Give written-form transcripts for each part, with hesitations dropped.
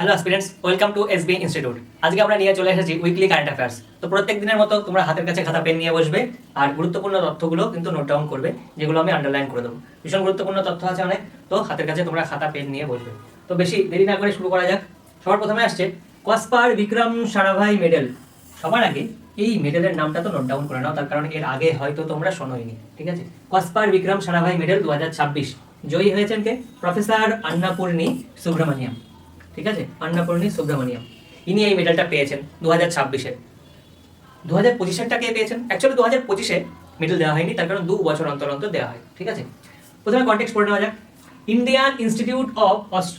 Hello aspirants, welcome to SB institute. আজকে আমরা নিয়ে চলে এসেছি উইকলি কারেন্ট অ্যাফেয়ার্স। তো প্রত্যেক দিনের মতো তোমরা হাতের কাছে খাতা পেন নিয়ে বসবে আর গুরুত্বপূর্ণ তথ্যগুলো কিন্তু নোট ডাউন করবে, যেগুলো আমি আন্ডারলাইন করে দেবো। ভীষণ গুরুত্বপূর্ণ তথ্য আছে অনেক, তো হাতের কাছে তোমরা খাতা পেন নিয়ে বসবে। তো বেশি দেরি না করে শুরু করা যাক। সবার প্রথমে আসছে কসপার বিক্রম সারাভাই মেডেল। সবার আগে এই মেডেলের নামটা তো নোট ডাউন করে নাও, তার কারণ এর আগে হয়তো তোমরা শোনোইনি। ঠিক আছে, কসপার বিক্রম সারাভাই মেডেল 2026 জয়ী হয়েছেন কে? প্রফেসর আন্নাপূর্ণি সুব্রমণিয়াম। ঠিক আছে, আন্নাপূর্ণি সুব্রমণিয়াম, ইনি এই মেডেলটা পেয়েছেন 2026-এ। 2025-এরটা কে পেয়েছেন? অ্যাকচুয়ালি 2025-এ মেডেল দেওয়া হয়নি, তার কারণ 2 বছর অন্তর অন্তর দেওয়া হয়। ঠিক আছে, প্রথমে কনটেক্সট পড়ে নেওয়া যাক। Indian institute of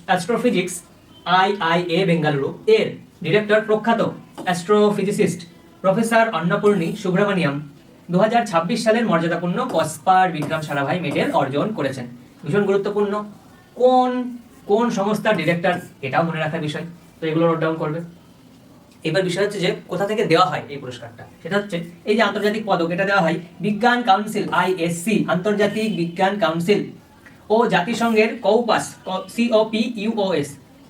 astrophysics IIA Bengaluru এর ডিরেক্টর প্রখ্যাত অ্যাস্ট্রোফিজিসিস্ট প্রফেসর অন্নপূর্ণি সুব্রমণিয়াম 2026 সালের মর্যাদাপূর্ণ কসপার বিক্রম সারাভাই মেডেল অর্জন করেছেন। ভীষণ গুরুত্বপূর্ণ কোন কোন সংস্থার ডিরেক্টর, এটাও মনে রাখার বিষয়, তো এগুলো নোট ডাউন করবে। এবার বিষয় হচ্ছে যে কোথা থেকে দেওয়া হয় এই পুরস্কারটা, সেটা হচ্ছে এই যে আন্তর্জাতিক পদক, এটা দেওয়া হয় বিজ্ঞান কাউন্সিল আইএসসি, আন্তর্জাতিক বিজ্ঞান কাউন্সিল ও জাতিসংঘের কৌপাস COPUOS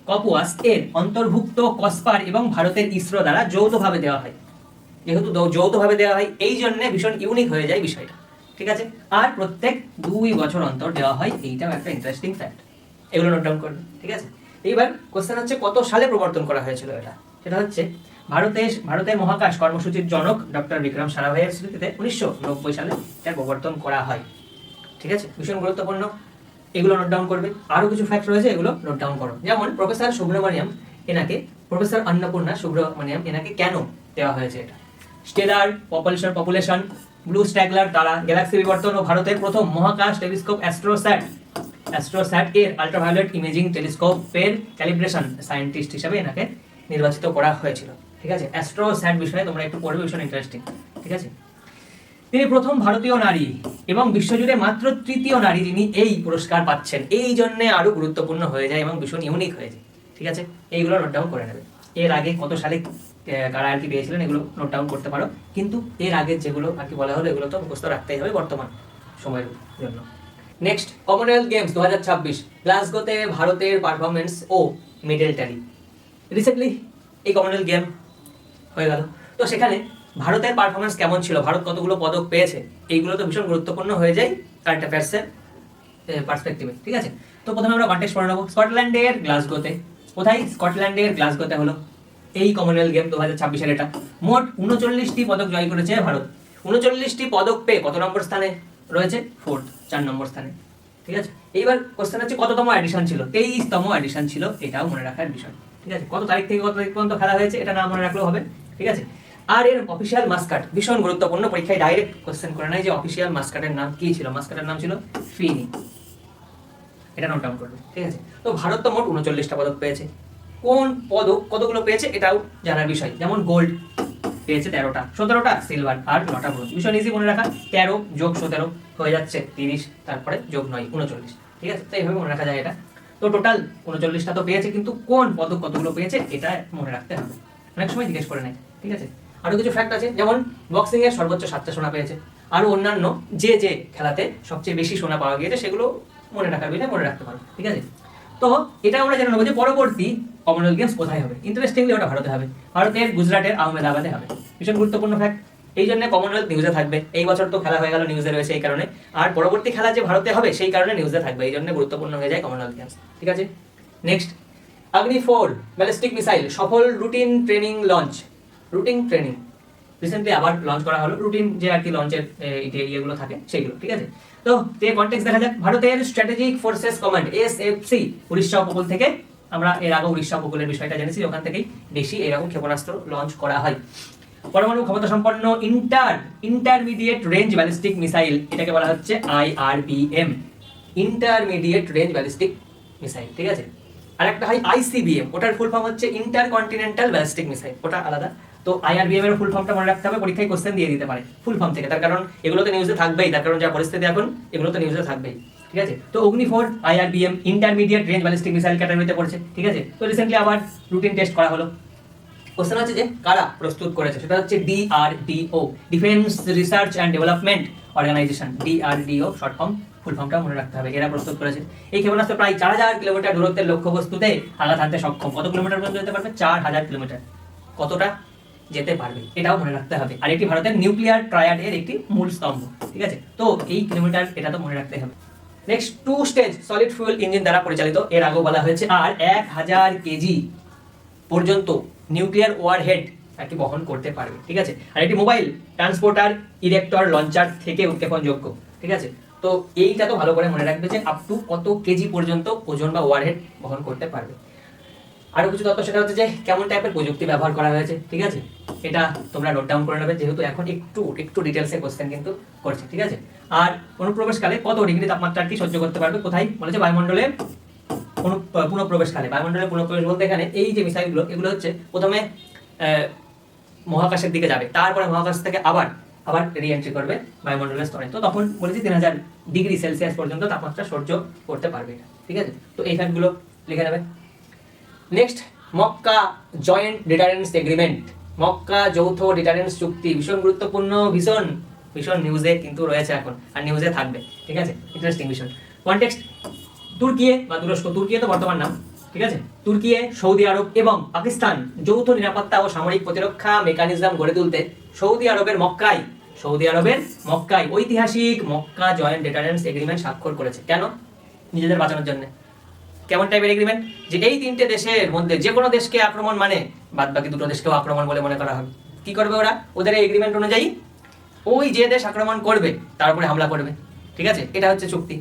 কপুয়াস এর অন্তর্ভুক্ত কসপার এবং ভারতের ইসরো দ্বারা যৌথভাবে দেওয়া হয়। যেহেতু যৌথভাবে দেওয়া হয় এই জন্য ভীষণ ইউনিক হয়ে যায় বিষয়টা। ঠিক আছে, আর প্রত্যেক 2 বছর অন্তর দেওয়া হয়, এইটাও একটা ইন্টারেস্টিং ফ্যাক্ট। এগুলো নোট ডাউন করবে। ঠিক আছে, এইবার কোশ্চেন হচ্ছে কত সালে প্রবর্তন করা হয়েছিল এটা। সেটা হচ্ছে ভারতের মহাকাশ কর্মসূচির জনক ডক্টর বিক্রম সারাভাইয়ের স্মৃতিতে 1990 সালে এটার প্রবর্তন করা হয়। ঠিক আছে, ভীষণ গুরুত্বপূর্ণ, এগুলো নোট ডাউন করবে। আরো কিছু ফ্যাক্ট রয়েছে, এগুলো নোট ডাউন করো। যেমন প্রফেসর সুব্রমণিয়াম এনাকে, প্রফেসর অন্নপূর্ণা সুব্রমণিয়াম এনাকে কেন দেওয়া হয়েছে এটা? স্টেলার পপুলেশন, ব্লু স্ট্যাগলার তারা, গ্যালাক্সি বিবর্তন ও ভারতের প্রথম মহাকাশ টেলিস্কোপ অ্যাস্ট্রোস্যাট এর আল্ট্রাভায়োলেট ইমেজিং টেলিস্কোপের ক্যালিব্রেশন সায়েন্টিস্ট হিসেবে এনাকে নির্বাচিত করা হয়েছিল। ঠিক আছে, অ্যাস্ট্রোস্যাট বিষয়ে তোমরা একটু পড়বে, ভীষণ ইন্টারেস্টিং। ঠিক আছে, তিনি প্রথম ভারতীয় নারী এবং বিশ্বজুড়ে মাত্র তৃতীয় নারী যিনি এই পুরস্কার পাচ্ছেন, এই জন্য আরো গুরুত্বপূর্ণ হয়ে যায় এবং ভীষণ ইউনিক হয়ে যায়। ঠিক আছে, এইগুলো নোট ডাউন করে নেবে। এর আগে কত সালে কারা আর কি পেয়েছিলেন এগুলো নোট ডাউন করতে পারো, কিন্তু এর আগে যেগুলো আর কি বলা হলো এগুলো তো মুখস্থ রাখতেই হবে বর্তমান সময়ের জন্য। নেক্সট, কমনওয়েলথ গেমস 2026 গ্লাসগোতে ভারতের পারফরমেন্স ও মেডেল ট্যালি। রিসেন্টলি এই কমনওয়েলথ গেম হয়ে গেল, তো সেখানে ভারতের পারফরমেন্স কেমন ছিল, ভারত কতগুলো পদক পেয়েছে, এইগুলো তো ভীষণ গুরুত্বপূর্ণ হয়ে যায় কারেন্ট অ্যাফেয়ার্সের পার্সপেক্টিভে। ঠিক আছে, তো প্রথমে আমরা কনটেক্সট পড়ে নেবো। স্কটল্যান্ডের গ্লাসগোতে, কোথায়? স্কটল্যান্ডের গ্লাসগোতে হলো এই কমনওয়েলথ গেম 2026-এর। এটা মোট 39টি পদক জয় করেছে ভারত। 39টি পদক পেয়ে কত নম্বর স্থানে রয়েছে? 4 নম্বর স্থানে। ঠিক আছে, এইবার কোশ্চেন হচ্ছে কততম এডিশন ছিল? 23তম এডিশন ছিল, এটাও মনে রাখার বিষয়। ঠিক আছে, কত তারিখ থেকে কত তারিখ পর্যন্ত খেলা হয়েছে এটা না মনে রাখলেও হবে। ঠিক আছে, আর এর অফিসিয়াল মাস্কাট ভীষণ গুরুত্বপূর্ণ, পরীক্ষায় ডাইরেক্ট কোশ্চেন করে নাই যে অফিসিয়াল মাস্কাটের নাম কি ছিল। মাস্কাটের নাম ছিল ফিনি, এটা নোট ডাউন করবে। ঠিক আছে, তো ভারত তো মোট 39টা পদক পেয়েছে। কোন পদক কতগুলো পেয়েছে এটাও জানার বিষয়। যেমন গোল্ড পেয়েছে 13টা, 17টা সিলভার আর 9টা ব্রোঞ্জ। ভীষণ ইজি মনে রাখা, 13 যোগ 17 হয়ে যাচ্ছে 30, তারপরে যোগ 9 39। ঠিক আছে, তো এইভাবে মনে রাখা যায় এটা। তো টোটাল 39টা তো পেয়েছে, কিন্তু কোন পদক কতগুলো পেয়েছে এটা মনে রাখতে হবে, অনেক সময় জিজ্ঞেস করে নেয়। ঠিক আছে, আরো কিছু ফ্যাক্ট আছে, যেমন বক্সিং এর সর্বোচ্চ 7টা সোনা পেয়েছে। আরো অন্যান্য যে যে খেলাতে সবচেয়ে বেশি সোনা পাওয়া গিয়েছে সেগুলো মনে রাখার বিষয় মনে রাখতে পারো। ঠিক আছে, তো এটা আমরা জেনে নেবো যে পরবর্তী কমনওয়েলথ গেমস কোথায় হবে। ইন্টারেস্টিংলি ওটা ভারতে হবে, ভারতের গুজরাটের আহমেদাবাদে হবে। ভীষণ গুরুত্বপূর্ণ ফ্যাক্ট, এই জন্য কমনওয়েলথ নিউজে থাকবে। এই বছর তো খেলা হয়ে গেল, নিউজে রয়েছে এই কারণে, আর পরবর্তী খেলা যে ভারতে হবে সেই কারণে নিউজে থাকবে, এই জন্য গুরুত্বপূর্ণ হয়ে যায় কমনওয়েলথ গেমস। ঠিক আছে, নেক্সট, অগ্নি-4 ব্যালিস্টিক মিসাইল সফল routine training launch. Routine training recently আবার লঞ্চ করা হলো, রুটিন যে আর কি লঞ্চের ইয়েগুলো থাকে সেইগুলো। ঠিক আছে, তো কনটেক্সট দেখা যাক। ভারতের strategic forces command SFC Orissa উপকূল থেকে, আমরা এর আগে উড়িষ্যা উপকূলের বিষয়টা জেনেছি, ওখান থেকেই বেশি এরকম ক্ষেপণাস্ত্র লঞ্চ করা হয়। পরমাণু ক্ষমতা সম্পন্ন ইন্টারমিডিয়েট রেঞ্জ ব্যালিস্টিক মিসাইল, এটাকে বলা হচ্ছে IRBM, intermediate range ballistic missile. ঠিক আছে, আর একটা হয় ICBM, ওটার ফুল ফর্ম হচ্ছে ইন্টারকন্টিনেন্টাল ব্যালিস্টিক মিসাইল, ওটা আলাদা। তো IRBM এর ফুল ফর্মটা মনে রাখতে হবে, পরীক্ষায় কোশ্চেন দিয়ে দিতে পারে ফুল ফর্ম থেকে, তার কারণ এগুলো তো নিউজে থাকবেই, তার কারণ যা পরিস্থিতি এখন এগুলো তো নিউজে থাকবেই। ঠিক আছে, তো অগ্নি-4 IRBM intermediate range ballistic missile ক্যাটাগরিতে পড়ছে। ঠিক আছে, তো রিসেন্টলি আবার রুটিন টেস্ট করা হলো। কোশ্চেন হচ্ছে যে কারা প্রস্তুত করেছে, সেটা হচ্ছে DRDO, defence research and development organisation, DRDO short form. Full ফর্মটাও মনে রাখতে হবে। এরা প্রস্তুত করেছে। এই ক্ষেপণাস্ত্র প্রায় 4000 কিলোমিটার দূরত্বের লক্ষ্যবস্তুতে আঘাত হানতে সক্ষম। কত কিলোমিটার পর্যন্ত যেতে পারবে? 4000 কিলোমিটার। কতটা যেতে পারবে এটাও মনে রাখতে হবে। আর এটি ভারতের নিউক্লিয়ার ট্রায়াডের একটি মূল স্তম্ভ, ঠিক আছে? তো এই কিলোমিটার এটা তো মনে রাখতে হবে। Next, 2 stage solid fuel engine দ্বারা পরিচালিত, এর আগেও বলা হয়েছে। আর 1000 কেজি পর্যন্ত নিউক্লিয়ার ওয়ারহেড এটি বহন করতে পারবে, ঠিক আছে? আর এটি মোবাইল ট্রান্সপোর্টার, ইরেক্টর, লঞ্চার থেকে উৎক্ষেপণযোগ্য, ঠিক আছে? তো এইটা তো ভালো করে মনে রাখবে যে আপ টু কত কেজি পর্যন্ত ওজন বা ওয়ারহেড বহন করতে পারবে। আরো কিছু তথ্য সেটা হচ্ছে যে কেমন টাইপের প্রযুক্তি ব্যবহার করা হয়েছে, ঠিক আছে? এটা তোমরা নোট ডাউন করে নেবে, যেহেতু এখন একটু ডিটেলসে কোশ্চেন কিন্তু করছে, ঠিক আছে? আর অনুপ্রবেশকালে কত ডিগ্রি তাপমাত্রাটি সহ্য করতে পারবে? কোথায় বলেছে? বায়ুমণ্ডলে পুনঃপ্রবেশকালে। বায়ুমণ্ডলে পুনঃপ্রবেশ বলতে এখানে এই যে মিসাইলগুলো, এগুলো হচ্ছে প্রথমে মহাকাশের দিকে যাবে, তারপরে মহাকাশ থেকে আবার রি-এন্ট্রি করবে বায়ুমণ্ডলের স্তরে। তো তখন বলেছি 3000 ডিগ্রি সেলসিয়াস পর্যন্ত তাপমাত্রা সহ্য করতে পারবে এটা, ঠিক আছে? তো এই ফ্যাক্টগুলো লিখে নেবে। Next, Mecca joint deterrence agreement, Mecca যৌথ ডিটারেন্স চুক্তি, ভীষণ গুরুত্বপূর্ণ, ভীষণ নিউজে কিন্তু রয়েছে এখন, আর নিউজে থাকবে, ঠিক আছে? ইন্টারেস্টিং ভীষণ। কনটেক্সট, তুর্কি বা তুরস্ক, তুর্কি তো বর্তমান নাম, ঠিক আছে? তুর্কি, সৌদি আরব এবং পাকিস্তান যৌথ নিরাপত্তা ও সামরিক প্রতিরক্ষা মেকানিজম গড়ে তুলতে সৌদি আরবের মক্কায় ঐতিহাসিক মক্কা জয়েন্ট ডিটারেন্স এগ্রিমেন্ট স্বাক্ষর করেছে। কেন? নিজেদের বাঁচানোর জন্য। কেমন টাইপের এগ্রিমেন্ট? যে এই 3টে দেশের মধ্যে যে কোনো দেশকে আক্রমণ মানে বাদ বাকি 2টো দেশকেও আক্রমণ বলে মনে করা হবে। কি করবে ওরা? ওদের এই এগ্রিমেন্ট অনুযায়ী ওই যে দেশ আক্রমণ করবে তার উপরে হামলা করবে, ঠিক আছে? এটা হচ্ছে চুক্তি।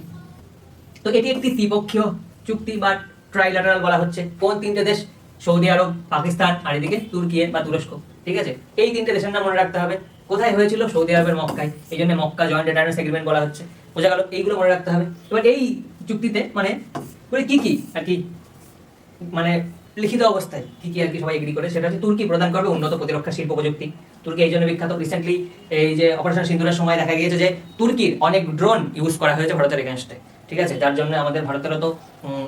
তো এটি একটি ত্রিপক্ষীয় চুক্তি বা ট্রাইল্যাটারাল বলা হচ্ছে। কোন 3টে দেশ? সৌদি আরব, পাকিস্তান আর এদিকে তুর্কি বা তুরস্ক, ঠিক আছে? এই 3টে দেশের নাম মনে রাখতে হবে। কোথায় হয়েছিল? সৌদি আরবের মক্কায়, এই জন্য মক্কা জয়েন্ট ডিটারেন্স এগ্রিমেন্ট বলা হচ্ছে। বোঝা গেল? এইগুলো মনে রাখতে হবে। এবার এই চুক্তিতে মানে কি আর কি মানে লিখিত অবস্থায় কি আর কি সবাই এগ্রি করে, সেটা হচ্ছে তুর্কি প্রদান করবে উন্নত প্রতিরক্ষা শিল্প প্রযুক্তি। তুর্কি এই জন্য বিখ্যাত। রিসেন্টলি এই যে অপারেশন সিন্দুরের সময় দেখা গিয়েছে যে তুর্কির অনেক ড্রোন ইউজ করা হয়েছে ভারতের এগেনস্টে, ঠিক আছে? যার জন্য আমাদের ভারতেরও তো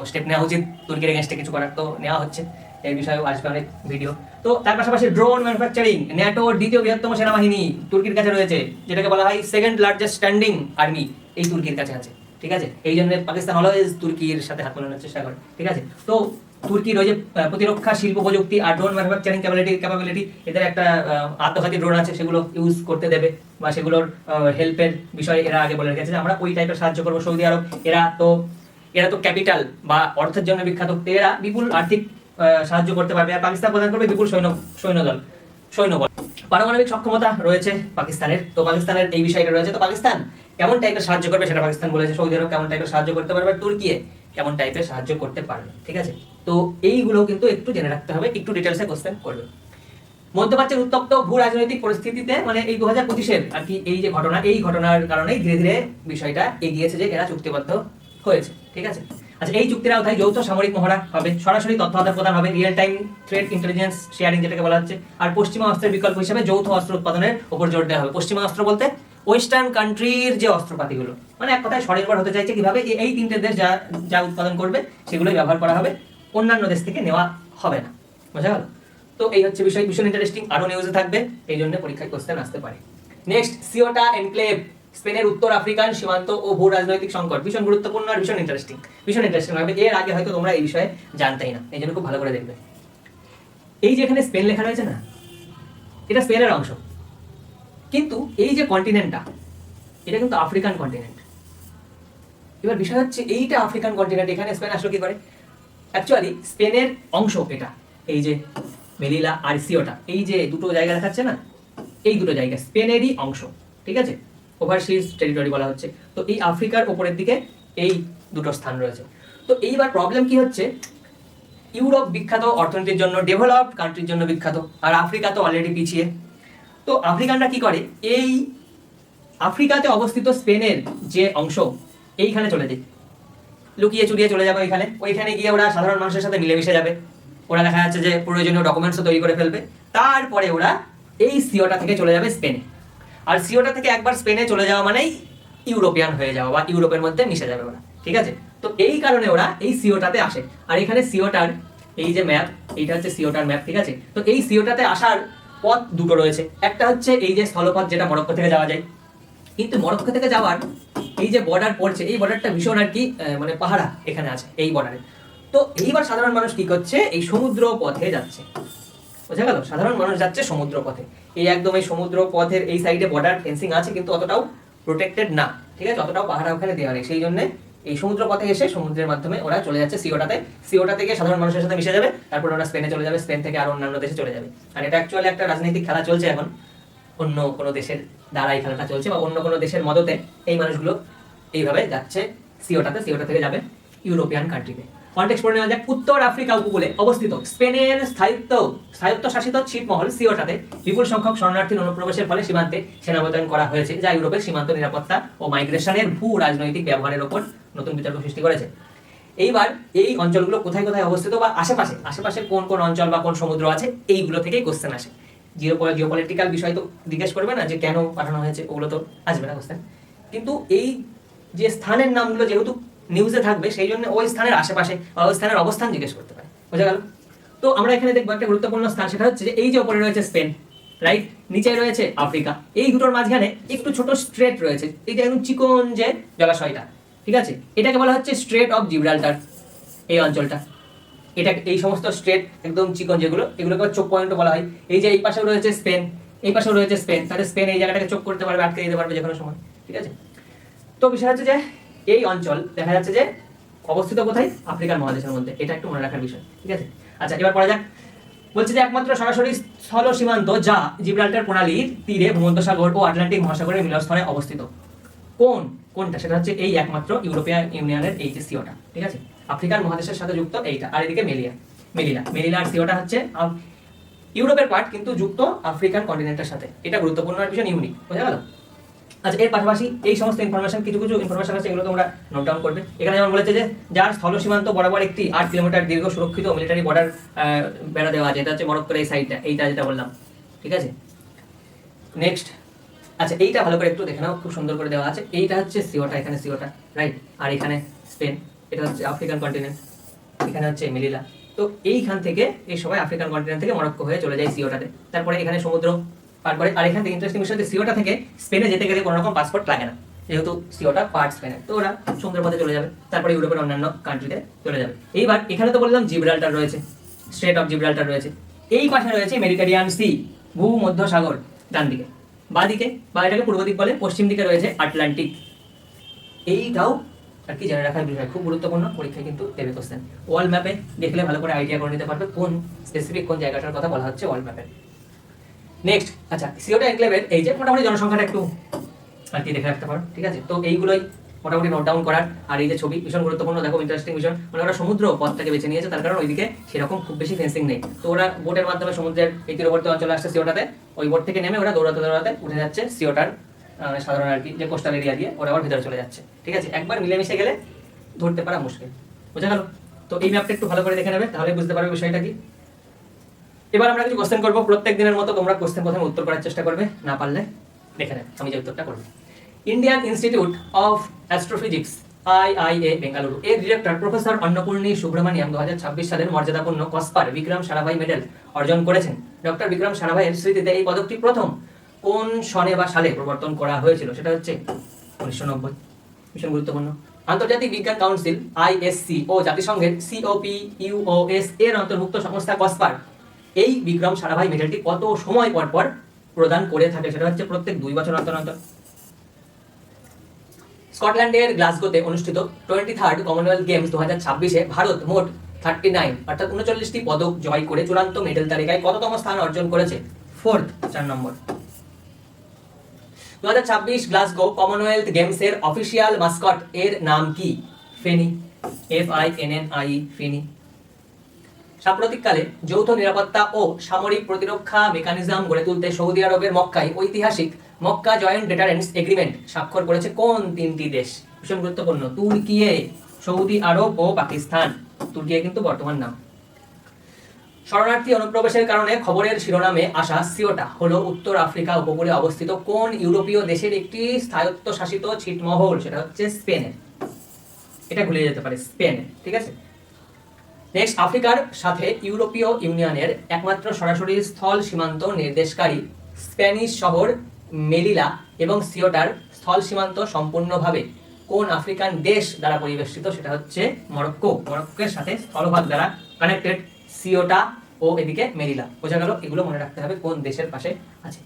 স্টেপ নেওয়া উচিত, তুর্কির এগেনস্টে কিছু করার, তো নেওয়া হচ্ছে। এই বিষয়েও আসবে অনেক ভিডিও। তো তার পাশাপাশি ড্রোন ম্যানুফ্যাকচারিং, ন্যাটোর দ্বিতীয় বৃহত্তম সেনাবাহিনী তুর্কির কাছে রয়েছে, যেটাকে বলা হয় সেকেন্ড লার্জেস্ট স্ট্যান্ডিং আর্মি, এই তুর্কির কাছে আছে, ঠিক আছে? এই জন্য পাকিস্তান অলওয়েজ তুর্কির সাথে হাত মেলানোর চেষ্টা করে, ঠিক আছে? তো তুর্কির ওই যে প্রতিরক্ষা শিল্প প্রযুক্তি আর ড্রোন ম্যানুফ্যাকচারিং ক্যাপাবিলিটি, এদের একটা আত্মঘাতী ড্রোন আছে, সেগুলো ইউজ করতে দেবে বা সেগুলোর হেল্পের বিষয়ে এরা আগে বলে রেখেছে যে আমরা ওই টাইপের সাহায্য করবো। সৌদি আরব এরা তো ক্যাপিটাল বা অর্থের জন্য বিখ্যাত, এরা বিপুল আর্থিক সাহায্য করতে পারবে। আর পাকিস্তান প্রদান করবে বিপুল সৈন্যবল। পারমাণবিক সক্ষমতা রয়েছে পাকিস্তানের, তো পাকিস্তানের এই বিষয়টা রয়েছে। তো পাকিস্তান কেমন টাইপের সাহায্য করবে সেটা পাকিস্তান বলেছে। সৌদি আরব কেমন টাইপের সাহায্য করতে পারবে, তুর্কি কেমন টাইপের সাহায্য করতে পারবে, ঠিক আছে? তো এইগুলো কিন্তু একটু জেনে রাখতে হবে, একটু ডিটেলসে কোশ্চেন করবে। মধ্যপ্রাচ্যের উত্তপ্ত ভূ রাজনৈতিক পরিস্থিতিতে মানে এই 2025-এর আর কি এই যে ঘটনা, এই ঘটনার কারণেই ধীরে ধীরে বিষয়টা এগিয়েছে যে এরা চুক্তিবদ্ধ হয়েছে, ঠিক আছে? আচ্ছা, এই চুক্তির আওতায় যৌথ সামরিক মহড়া হবে, সরাসরি তথ্য আদান প্রদান হবে, real time threat intelligence sharing যেটাকে বলা হচ্ছে। আর পশ্চিমা অস্ত্রের বিকল্প হিসেবে যৌথ অস্ত্র উৎপাদনের উপর জোর দেওয়া হবে। পশ্চিমা অস্ত্র বলতে ওয়েস্টার্ন কান্ট্রির যে অস্ত্রপাতিগুলো, মানে এক কথায় স্বনির্ভর হতে চাইছে কিভাবে, এই 3টে দেশ যা উৎপাদন করবে সেগুলোই ব্যবহার করা হবে, অন্যান্য দেশ থেকে নেওয়া হবে না। বোঝা গেল? তো এই হচ্ছে বিষয়, ভীষণ ইন্টারেস্টিং, আরো নিউজে থাকবে, এই জন্য পরীক্ষায় কোশ্চেন আসতে পারে। নেক্সট, সিওটা এনক্লেভ, স্পেনের উত্তর আফ্রিকান সীমান্ত ও ভূ রাজনৈতিক সংকট, ভীষণ গুরুত্বপূর্ণ আর ভীষণ ইন্টারেস্টিং হবে। এর আগে হয়তো তোমরা এই বিষয়ে জানতেই না, এই জন্য খুব ভালো করে দেখবে। এই যে এখানে স্পেন লেখা রয়েছে না, এটা স্পেনের অংশ, কিন্তু এই যে কন্টিনেন্টটা, এটা কিন্তু আফ্রিকান কন্টিনেন্ট। এবার বিষয় হচ্ছে এইটা আফ্রিকান কন্টিনেন্ট, এখানে স্পেন আসলো কি করে? অ্যাকচুয়ালি স্পেনের অংশ এটা, এই যে মেলিলা আর সিওটা, এই যে দুটো জায়গা দেখাচ্ছে না, এই দুটো জায়গা স্পেনেরই অংশ, ঠিক আছে? ওভারসিজ টেরিটরি বলা হচ্ছে। তো এই আফ্রিকার উপরের দিকে এই দুটো স্থান রয়েছে। তো এইবার প্রবলেম কি হচ্ছে, ইউরোপ বিখ্যাত অর্থনীতির জন্য, ডেভেলপড কান্ট্রির জন্য বিখ্যাত, আর আফ্রিকা তো অলরেডি পিছিয়ে। তো আফ্রিকানরা কি করে, এই আফ্রিকাতে অবস্থিত স্পেনের যে অংশ, এইখানে চলে যায়, লুকিয়ে চুরিয়ে চলে যাবে ওইখানে গিয়ে ওরা সাধারণ মানুষের সাথে মিলেমিশে যাবে। ওরা দেখা যাচ্ছে যে প্রয়োজনীয় ডকুমেন্টসও তৈরি করে ফেলবে। তারপরে ওরা এই সিওটা থেকে চলে যাবে স্পেনে। আর সিওটা থেকে একবার স্পেনে চলে যাওয়া মানেই ইউরোপিয়ান হয়ে যাওয়া বা ইউরোপের মধ্যে মিশে যাবে ওরা, ঠিক আছে? তো এই কারণে ওরা এই সিওটাতে আসে। আর এখানে সিওটার এই যে ম্যাপ, এইটা হচ্ছে সিওটার ম্যাপ, ঠিক আছে? তো এই সিওটাতে আসার পথ দুটো রয়েছে। একটা হচ্ছে এই যে স্থলপথ, যেটা মরক্কো থেকে যাওয়া যায়, কিন্তু মরক্কো থেকে যাওয়ার এই যে বর্ডার পড়ছে, এই বর্ডারটা ভীষণ আর কি মানে পাহারা এখানে আছে এই বর্ডারে। তো এইবার সাধারণ মানুষ কি করছে, এই সমুদ্র পথে যাচ্ছে, বোঝা গেল? সাধারণ মানুষ যাচ্ছে সমুদ্র পথে, এই একদম এই সমুদ্র পথের এই সাইডে বর্ডার ফেন্সিং আছে কিন্তু অতটাও প্রোটেক্টেড না, ঠিক আছে, অতটাও পাহারা ওখানে দেওয়া নেই। সেই জন্য এই সমুদ্র পথে এসে সমুদ্রের মাধ্যমে ওরা চলে যাচ্ছে সিওটাতে। সিওটা থেকে সাধারণ মানুষের সাথে মিশে যাবে, তারপর ওরা স্পেনে চলে যাবে, স্পেন থেকে আরো অন্যান্য দেশে চলে যাবে। আর এটা অ্যাকচুয়ালি একটা রাজনৈতিক খেলা চলছে এখন, অন্য কোনো দেশের দ্বারা এই খেলাটা চলছে, বা অন্য কোনো দেশের মদতে এই মানুষগুলো এইভাবে যাচ্ছে সিওটাতে, সিওটা থেকে যাবে ইউরোপিয়ান কান্ট্রিতে। কনটেক্সট পড়ে নেওয়া যাক। উত্তর আফ্রিকা উপকূলে অবস্থিত স্পেনের স্বায়ত্তশাসিত ছিটমহল সিওটাতে বিপুল সংখ্যক শরণার্থীর অনুপ্রবেশের ফলে সীমান্তে সেনা মোতায়েন করা হয়েছে, যা ইউরোপের সীমান্ত নিরাপত্তা ও মাইগ্রেশনের ভূ রাজনৈতিক ব্যবহারের উপর নতুন বিতর্ক সৃষ্টি করেছে। এইবার এই অঞ্চলগুলো কোথায় কোথায় অবস্থিত বা আশেপাশে আশেপাশে কোন কোন অঞ্চল বা কোন সমুদ্র আছে, এইগুলো থেকেই কোশ্চেন আসে। জিওপলিটিক্যাল বিষয় তো জিজ্ঞেস করবে না যে কেন পাঠানো হয়েছে, ওগুলো তো আসবে না কোশ্চেন। কিন্তু এই যে স্থানের নামগুলো যেহেতু নিউজে থাকবে, সেই জন্য ওই স্থানের আশেপাশে বা ওই স্থানের অবস্থান জিজ্ঞেস করতে পারে, বোঝা গেল? তো আমরা এখানে দেখবো একটা গুরুত্বপূর্ণ স্থান, সেটা হচ্ছে যে এই যে উপরে রয়েছে স্পেন, রাইট, নিচে রয়েছে আফ্রিকা, এই দুটোর মাঝখানে একটু ছোট স্ট্রেট রয়েছে, এই যে একদম চিকন যে জলাশয়টা, ঠিক আছে, এটাকে বলা হচ্ছে স্ট্রেট অফ জিব্রাল্টার। এই অঞ্চলটা, এটা এই সমস্ত স্ট্রেট একদম চিকন যেগুলো, এগুলোকে চোখ পয়েন্ট বলা হয়। এই যে এই পাশেও রয়েছে স্পেন, এই পাশেও রয়েছে স্পেন, তাহলে স্পেন এই জায়গাটাকে চোখ করতে পারবে, আটকে দিতে পারবে যে কোনো সময়, ঠিক আছে। তো বিষয় হচ্ছে যে এই অঞ্চল দেখা যাচ্ছে যে অবস্থিত কোথায়, আফ্রিকান মহাদেশের মধ্যে, এটা একটু মনে রাখার বিষয়, ঠিক আছে। আচ্ছা, এবার পড়া যাক। বলছে যে একমাত্র সরাসরি স্থল সীমান্ত যা জিব্রাল্টার প্রণালীর তীরে ভূমধ্যসাগর ও আটলান্টিক মহাসাগরের মিলনস্থলে অবস্থিত, কোনটা, সেটা হচ্ছে এই একমাত্র ইউরোপিয়ান ইউনিয়নের এই যে সিওটা, ঠিক আছে, আফ্রিকান মহাদেশের সাথে যুক্ত এইটা। আর এদিকে মেলিলা আর সিওটা হচ্ছে ইউরোপের পার্ট কিন্তু যুক্ত আফ্রিকান কন্টিনেন্টের সাথে। এটা গুরুত্বপূর্ণ আর ভীষণ ইউনিক, বোঝা গেল? আচ্ছা, এর পাশাপাশি এই সমস্ত ইনফরমেশন, কিছু কিছু ইনফরমেশন আছে, এগুলো তোমরা নোট ডাউন করবে। এখানে যেমন বলেছে যে যার স্থল সীমান্ত বরাবর একটি 8 কিলোমিটার দীর্ঘ সুরক্ষিত মিলিটারি বর্ডার বেড়া দেওয়া আছে, এটা হচ্ছে মরক্কোর এই সাইডটা, এইটা যেটা বললাম, ঠিক আছে। নেক্সট, আচ্ছা এইটা ভালো করে একটু দেখে নাও, খুব সুন্দর করে দেওয়া আছে। এইটা হচ্ছে সিওটা, এখানে সিওটা, রাইট, আর এখানে স্পেন, এটা হচ্ছে আফ্রিকান কন্টিনেন্ট, এখানে হচ্ছে মেলিলা। তো এইখান থেকে এই সবাই আফ্রিকান কন্টিনেন্ট থেকে মরক্কো হয়ে চলে যায় সিওটাতে, তারপরে এখানে সমুদ্র পার করে। আর এখান থেকে ইন্টারেস্টিং বিষয়, সিওটা থেকে স্পেনে যেতে গেলে কোনো রকম পাসপোর্ট লাগে না, যেহেতু সিওটা পার্ট স্পেনের, তো ওরা সমুদ্র পথে চলে যাবে, তারপরে ইউরোপের অন্যান্য কান্ট্রিতে চলে যাবে। এইবার এখানে তো বললাম জিব্রাল্টার রয়েছে, স্ট্রেট অফ জিব্রাল্টার রয়েছে, এই পাশে রয়েছে মেডিটেরিয়ান সি, ভূমধ্য সাগর ডান দিকে, বা দিকে বা এটাকে পূর্ব দিক বলে, পশ্চিম দিকে রয়েছে আটলান্টিক। এইটাও আর কি জেনে রাখার বিষয়, খুব গুরুত্বপূর্ণ, পরীক্ষায় কিন্তু দেবে কোশ্চেন। ওয়ার্ল্ড ম্যাপে দেখলে ভালো করে আইডিয়া করে নিতে পারবে কোন স্পেসিফিক কোন জায়গাটার কথা বলা হচ্ছে ওয়ার্ল্ড ম্যাপে। নেক্সট, আচ্ছা সিওটা এনক্লেভের এই যে মোটামুটি জনসংখ্যাটা একটু আর কি দেখে রাখতে পারো, ঠিক আছে। তো এইগুলোই মোটামুটি নোট ডাউন করার। আর এই যে ছবি ভীষণ গুরুত্বপূর্ণ, দেখো ইন্টারেস্টিং বিষয়, মানে ওরা সমুদ্র পথটাকে বেছে নিয়েছে, তার কারণ ওইদিকে সেরকম খুব বেশি ফেন্সিং নেই, তো ওরা বোটের মাধ্যমে সমুদ্রের এই তীরবর্তী অঞ্চলে আসছে সিওটাতে, ওই বোট থেকে নেমে ওরা দৌড়াতে দৌড়াতে উঠে যাচ্ছে সিওটার সাধারণ আর কি যে কোস্টাল এরিয়া দিয়ে, ওরা আবার ভিতরে চলে যাচ্ছে, ঠিক আছে। একবার মিলেমিশে গেলে ধরতে পারা মুশকিল, বোঝা গেল? তো এই ম্যাপটা একটু ভালো করে দেখে নেবে, তাহলে বুঝতে পারবে বিষয়টা কি। এবার আমরা কিছু কোশ্চেন করবো, প্রত্যেক দিনের মতো তোমরা কোশ্চেন প্রথমে উত্তর করার চেষ্টা করবে, না পারলে দেখে নেবে আমি যে উত্তরটা করবো। Indian institute of astrophysics IIA Bengaluru এর ডিরেক্টর প্রফেসর অন্নপূর্ণী সুব্রমণিয়াম 2026 সালের মর্যাদাপূর্ণ কসপার বিক্রম সারাভাই মেডেল অর্জন করেছেন। ডক্টর বিক্রম সারাভাইয়ের স্মৃতিতে এই পদকটি প্রথম কোন সনে বা সালে প্রবর্তন করা হয়েছিল, সেটা হচ্ছে 1990। ভীষণ গুরুত্বপূর্ণ। আন্তর্জাতিক বিজ্ঞান কাউন্সিল ISC ও জাতিসংঘের COPUOS এর অন্তর্ভুক্ত সংস্থা কসপার এই বিক্রম সারাভাই মেডেলটি কত সময় পর পর প্রদান করে থাকে, সেটা হচ্ছে প্রত্যেক 2 বছর অন্তর অন্তর। স্কটল্যান্ডের গ্লাসগোতে অনুষ্ঠিত 23rd কমনওয়েলথ গেমস 2026-এ ভারত মোট 39 অর্থাৎ 39টি পদক জয় করে চূড়ান্ত মেডেল তালিকায় কততম স্থান অর্জন করেছে? 4th, 4 নম্বর। 2026 গ্লাসগো কমনওয়েলথ গেমসের অফিসিয়াল মাস্কট এর নাম কি? ফেনি, FINNI, ফেনি। সাম্প্রতিককালে যৌথ নিরাপত্তা ও সামরিক প্রতিরক্ষা মেকানিজম গড়ে তুলতে সৌদি আরবের মক্কায় ঐতিহাসিক মক্কা জয়েন্ট ডেটারেন্স এগ্রিমেন্ট স্বাক্ষর করেছে কোন 3টি দেশ? ভীষণ গুরুত্বপূর্ণ, তুর্কি, সৌদি আরব ও পাকিস্তান। তুর্কি কিন্তু বর্তমান নাম। শরণার্থী অনুপ্রবেশের কারণে খবরের শিরোনামে আসা সিওটা হলো উত্তর আফ্রিকা উপকূলে অবস্থিত কোন ইউরোপীয় দেশের একটি স্বায়ত্তশাসিত ছিটমহল? সেটা হচ্ছে স্পেনের। এটা ভুলে যেতে পারে, স্পেনের, ঠিক আছে। নেক্সট, আফ্রিকার সাথে ইউরোপীয় ইউনিয়নের একমাত্র সরাসরি স্থল সীমান্ত নির্দেশকারী স্প্যানিশ শহর মেলিলা এবং সিওটার স্থল সীমান্ত সম্পূর্ণভাবে কোন আফ্রিকান দেশ দ্বারা পরিবেষ্টিত? সেটা হচ্ছে মরক্কো। মরক্কোর সাথে স্থলভাগ দ্বারা কানেক্টেড সিওটা ও এদিকে মেরিলা। বোঝা গেল? এগুলো মনে রাখতে হবে কোন দেশের পাশে আছে।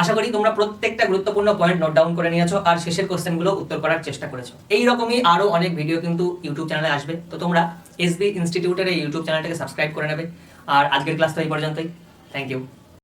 আশা করি তোমরা প্রত্যেকটা গুরুত্বপূর্ণ পয়েন্ট নোট ডাউন করে নিয়েছো আর শেষের কোশ্চেনগুলো উত্তর করার চেষ্টা করেছো। এই রকমই আরো অনেক ভিডিও কিন্তু ইউটিউব চ্যানেলে আসবে, তো তোমরা এসবি ইনস্টিটিউটের এই ইউটিউব চ্যানেলটাকে সাবস্ক্রাইব করে নেবে। আর আজকের ক্লাস তো এই পর্যন্তই। Thank you.